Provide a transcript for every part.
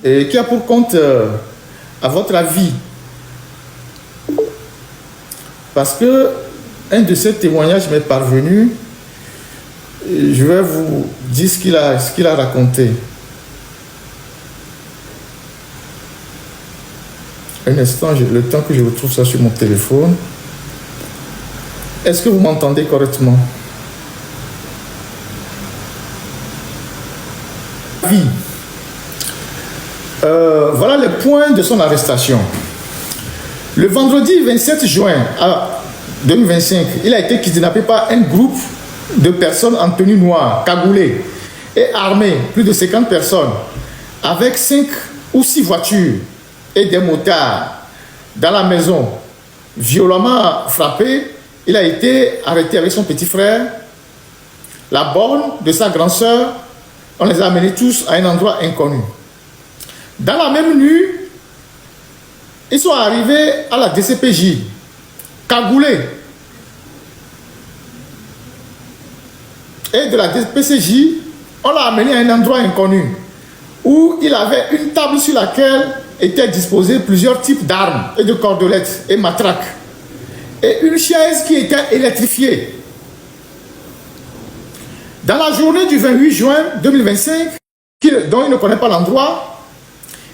et qui a pour compte, à votre avis, parce que un de ces témoignages m'est parvenu, je vais vous dire ce qu'il a raconté. Un instant, le temps que je retrouve ça sur mon téléphone. Est-ce que vous m'entendez correctement? Oui. Voilà les points de son arrestation. Le vendredi 27 juin 2025, il a été kidnappé par un groupe de personnes en tenue noire, cagoulées et armées, plus de 50 personnes, avec 5 ou 6 voitures et des motards dans la maison. Violemment frappé, il a été arrêté avec son petit frère, la borne de sa grande sœur. On les a amenés tous à un endroit inconnu. Dans la même nuit, ils sont arrivés à la DCPJ, cagoulés. Et de la DCPJ, on l'a amené à un endroit inconnu, où il avait une table sur laquelle étaient disposés plusieurs types d'armes et de cordelettes et matraques. Et une chaise qui était électrifiée. Dans la journée du 28 juin 2025, dont il ne connaît pas l'endroit,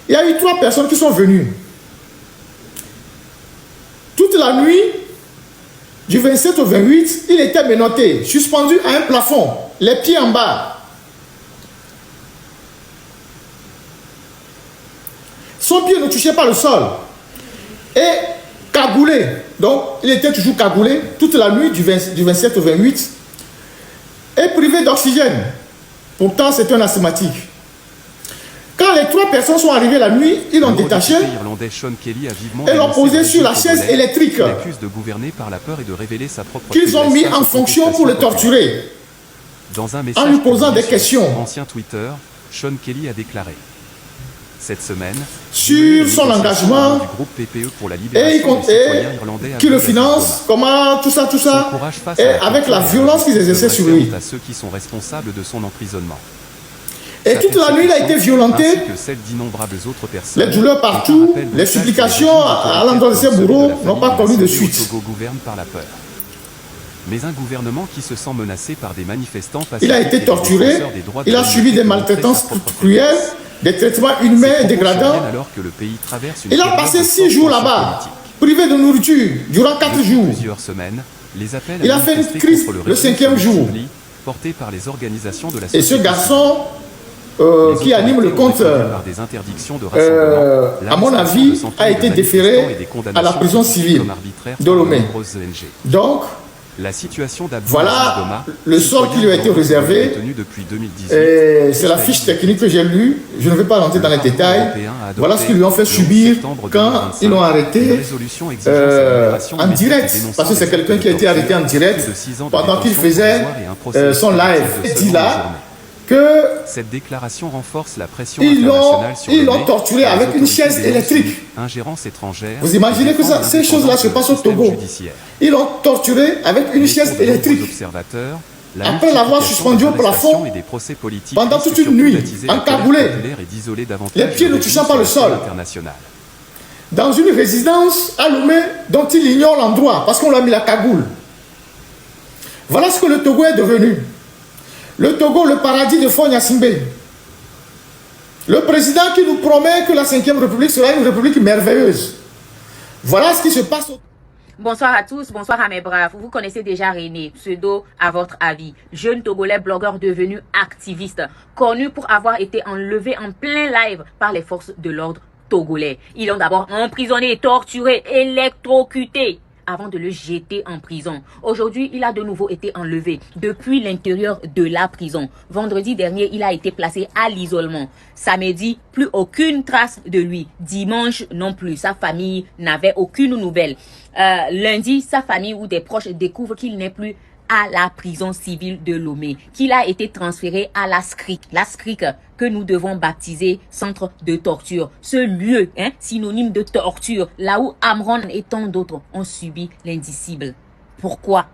il y a eu 3 personnes qui sont venues. Toute la nuit, du 27 au 28, il était menotté, suspendu à un plafond, les pieds en bas. Son pied ne touchait pas le sol. Et cagoulé. Donc, il était toujours cagoulé toute la nuit du 27 au 28. Et privé d'oxygène. Pourtant, c'est un asthmatique. Quand les 3 personnes sont arrivées la nuit, ils l'ont détaché et l'ont posé sur la chaise électrique qu'ils ont mis en fonction pour le torturer. En lui posant des questions. Ancien Twitter, Sean Kelly a déclaré cette semaine sur son engagement du groupe PPE pour la et qui le finance, comment tout ça, et avec la violence qu'ils exerçaient sur lui. À ceux qui sont responsables de son emprisonnement. Et toute la nuit, il a été violenté, les douleurs partout, les supplications à l'endroit de ses bourreaux n'ont pas connu de suite. Mais un gouvernement qui se sent menacé par des manifestants. Il a été torturé, il a subi des maltraitances cruelles, des traitements inhumains et dégradants. Il a passé 6 jours là-bas, privé de nourriture, durant 4 jours. Il a fait une crise le 5e jour. Et ce garçon qui anime le compte, à mon avis, a été déféré à la prison civile de Lomé. Donc, voilà le sort qui lui a été réservé. C'est la fiche technique que j'ai lue. Je ne vais pas rentrer dans les détails. Voilà ce qu'ils lui ont fait subir quand ils l'ont arrêté en direct. Parce que c'est quelqu'un qui a été arrêté en direct pendant qu'il faisait son live. Il dit là que cette déclaration renforce la pression ils l'ont torturé avec une chaise électrique. Ingérence étrangère. Vous imaginez que ces choses-là se passent au Togo. Ils l'ont torturé avec une chaise électrique. Après l'avoir suspendu au plafond pendant toute une nuit, encagoulé, les pieds ne touchant pas le sol, dans une résidence à Lomé dont il ignore l'endroit parce qu'on lui a mis la cagoule. Voilà ce que le Togo est devenu. Le Togo, le paradis de Faure Gnassingbé. Le président qui nous promet que la 5e République sera une république merveilleuse. Voilà ce qui se passe au... Bonsoir à tous, bonsoir à mes braves. Vous connaissez déjà René, pseudo à votre avis. Jeune Togolais blogueur devenu activiste, connu pour avoir été enlevé en plein live par les forces de l'ordre togolais. Ils l'ont d'abord emprisonné, torturé, électrocuté, avant de le jeter en prison. Aujourd'hui, il a de nouveau été enlevé depuis l'intérieur de la prison. Vendredi dernier, il a été placé à l'isolement. Samedi, plus aucune trace de lui. Dimanche, non plus. Sa famille n'avait aucune nouvelle. Lundi, sa famille ou des proches découvrent qu'il n'est plus à la prison civile de Lomé, qu'il a été transféré à la SCRIC que nous devons baptiser centre de torture. Ce lieu, synonyme de torture, là où Amron et tant d'autres ont subi l'indicible. Pourquoi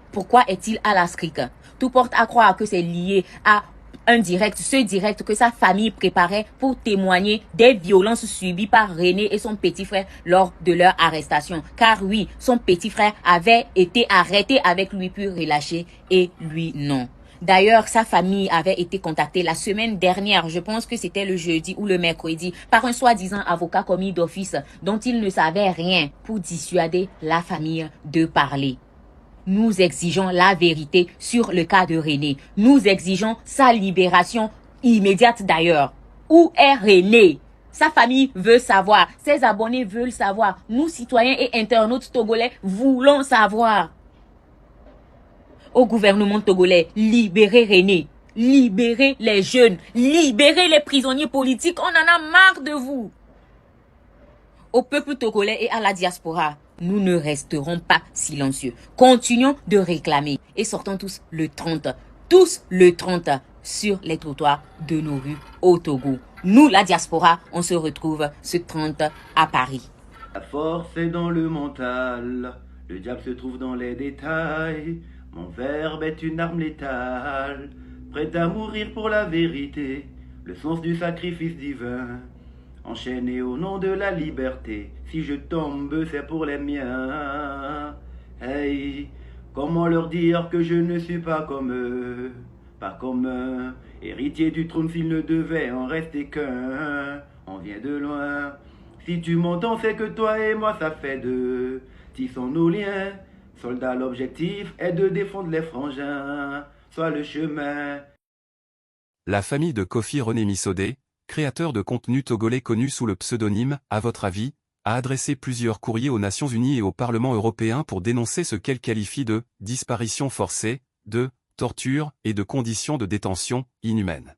est-il à la SCRIC? Tout porte à croire que c'est lié à un direct, ce direct que sa famille préparait pour témoigner des violences subies par René et son petit frère lors de leur arrestation. Car oui, son petit frère avait été arrêté avec lui puis relâché et lui non. D'ailleurs, sa famille avait été contactée la semaine dernière, je pense que c'était le jeudi ou le mercredi, par un soi-disant avocat commis d'office dont il ne savait rien pour dissuader la famille de parler. Nous exigeons la vérité sur le cas de René. Nous exigeons sa libération immédiate d'ailleurs. Où est René? Sa famille veut savoir. Ses abonnés veulent savoir. Nous, citoyens et internautes togolais, voulons savoir. Au gouvernement togolais, libérez René. Libérez les jeunes. Libérez les prisonniers politiques. On en a marre de vous. Au peuple togolais et à la diaspora, nous ne resterons pas silencieux. Continuons de réclamer et sortons tous le 30 sur les trottoirs de nos rues au Togo. Nous, la diaspora, on se retrouve ce 30 à Paris. La force est dans le mental, le diable se trouve dans les détails. Mon verbe est une arme létale, prête à mourir pour la vérité, le sens du sacrifice divin. Enchaîné au nom de la liberté, si je tombe, c'est pour les miens. Hey, comment leur dire que je ne suis pas comme eux, pas comme eux, héritier du trône s'il ne devait en rester qu'un. On vient de loin, si tu m'entends, c'est que toi et moi ça fait deux. Tissons nos liens, soldats, l'objectif est de défendre les frangins, soit le chemin. La famille de Kofi René Missodé, créateur de contenu togolais connu sous le pseudonyme « À votre avis », a adressé plusieurs courriers aux Nations Unies et au Parlement européen pour dénoncer ce qu'elle qualifie de « disparition forcée », de « torture » et de conditions de détention inhumaines.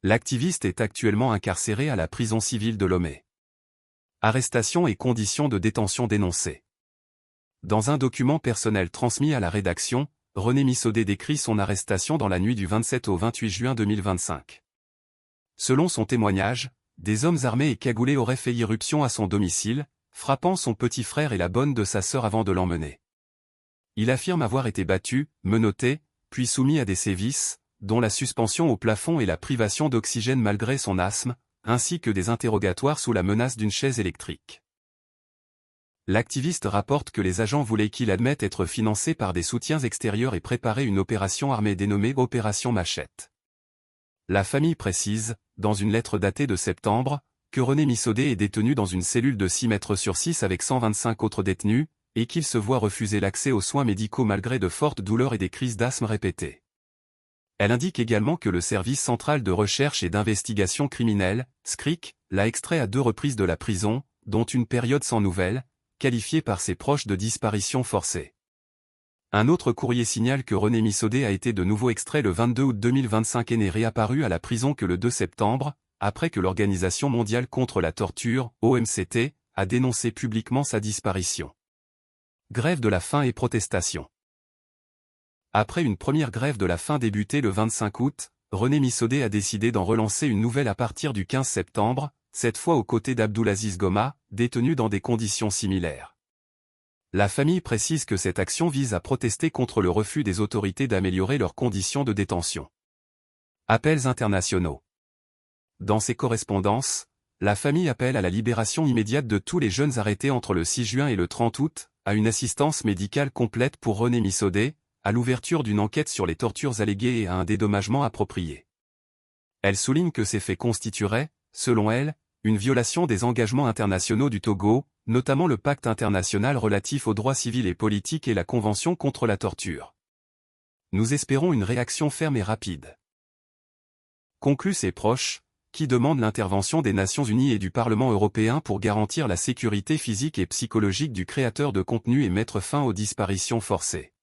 L'activiste est actuellement incarcéré à la prison civile de Lomé. Arrestation et conditions de détention dénoncées. Dans un document personnel transmis à la rédaction, René Missodé décrit son arrestation dans la nuit du 27 au 28 juin 2025. Selon son témoignage, des hommes armés et cagoulés auraient fait irruption à son domicile, frappant son petit frère et la bonne de sa sœur avant de l'emmener. Il affirme avoir été battu, menotté, puis soumis à des sévices, dont la suspension au plafond et la privation d'oxygène malgré son asthme, ainsi que des interrogatoires sous la menace d'une chaise électrique. L'activiste rapporte que les agents voulaient qu'il admette être financé par des soutiens extérieurs et préparer une opération armée dénommée Opération Machette. La famille précise, dans une lettre datée de septembre, que René Missodé est détenu dans une cellule de 6 mètres sur 6 avec 125 autres détenus, et qu'il se voit refuser l'accès aux soins médicaux malgré de fortes douleurs et des crises d'asthme répétées. Elle indique également que le Service central de recherche et d'investigation criminelle, SCRIC, l'a extrait à 2 reprises de la prison, dont une période sans nouvelles, qualifiée par ses proches de disparition forcée. Un autre courrier signale que René Missodé a été de nouveau extrait le 22 août 2025 et n'est réapparu à la prison que le 2 septembre, après que l'Organisation mondiale contre la torture, OMCT, a dénoncé publiquement sa disparition. Grève de la faim et protestation. Après une première grève de la faim débutée le 25 août, René Missodé a décidé d'en relancer une nouvelle à partir du 15 septembre, cette fois aux côtés d'Abdoulaziz Goma, détenu dans des conditions similaires. La famille précise que cette action vise à protester contre le refus des autorités d'améliorer leurs conditions de détention. Appels internationaux. Dans ses correspondances, la famille appelle à la libération immédiate de tous les jeunes arrêtés entre le 6 juin et le 30 août, à une assistance médicale complète pour René Missodé, à l'ouverture d'une enquête sur les tortures alléguées et à un dédommagement approprié. Elle souligne que ces faits constitueraient, selon elle, une violation des engagements internationaux du Togo, notamment le pacte international relatif aux droits civils et politiques et la Convention contre la torture. Nous espérons une réaction ferme et rapide. Conclut ses proches, qui demandent l'intervention des Nations Unies et du Parlement européen pour garantir la sécurité physique et psychologique du créateur de contenu et mettre fin aux disparitions forcées.